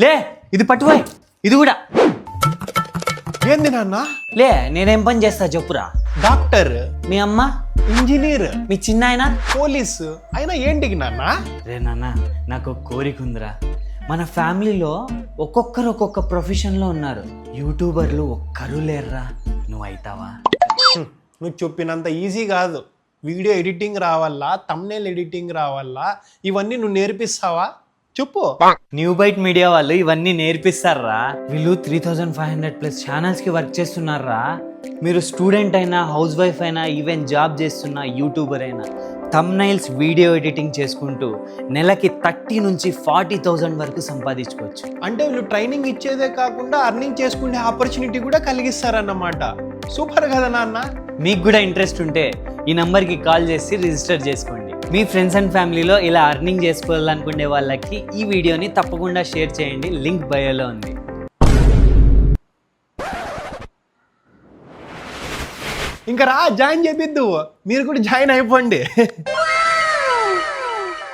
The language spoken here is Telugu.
లే ఇది పట్టుపోయి ఇది కూడా ఏంది నాన్న? లే నేనేం పని చేస్తా చెప్పురా. డాక్టర్, మీ అమ్మ, ఇంజనీర్, మీ చిన్నాయన, పోలీసు, అయినా ఏంటికి నాన్న? రే నాన్న నాకు ఒక కోరిక ఉందిరా. మన ఫ్యామిలీలో ఒక్కొక్కరు ఒక్కొక్క ప్రొఫెషన్లో ఉన్నారు. యూట్యూబర్లు ఒక్కరు లేరురా. నువ్వు అవుతావా? నువ్వు చెప్పినంత ఈజీ కాదు. వీడియో ఎడిటింగ్ రావాలా, థంబ్నెయిల్ ఎడిటింగ్ రావాలా, ఇవన్నీ నువ్వు నేర్పిస్తావా? చెప్పు. న్యూ బైట్ మీడియా వాళ్ళు ఇవన్నీ నేర్పిస్తారా. వీళ్ళు 3500+ ఛానల్స్కి వర్క్ చేస్తున్నారా. మీరు స్టూడెంట్ అయినా, హౌస్ వైఫ్ అయినా, ఈవెన్ జాబ్ చేస్తున్న యూట్యూబర్ అయినా థంబ్నెయిల్స్ వీడియో ఎడిటింగ్ చేసుకుంటూ నెలకి 30 నుంచి 40,000 వరకు సంపాదించుకోవచ్చు. అంటే వీళ్ళు ట్రైనింగ్ ఇచ్చేదే కాకుండా అర్నింగ్ చేసుకునే ఆపర్చునిటీ కూడా కలిగిస్తారన్నమాట. సూపర్ కదా నాన్న. మీకు కూడా ఇంట్రెస్ట్ ఉంటే ఈ నంబర్కి కాల్ చేసి రిజిస్టర్ చేసుకోండి. మీ ఫ్రెండ్స్ అండ్ ఫ్యామిలీలో ఇలా అర్నింగ్ చేసుకోవాలనుకునే వాళ్ళకి ఈ వీడియోని తప్పకుండా షేర్ చేయండి. లింక్ బయోలో ఉంది. ఇంకా రా, జాయిన్ చేపిద్దు. మీరు కూడా జాయిన్ అయిపోండి.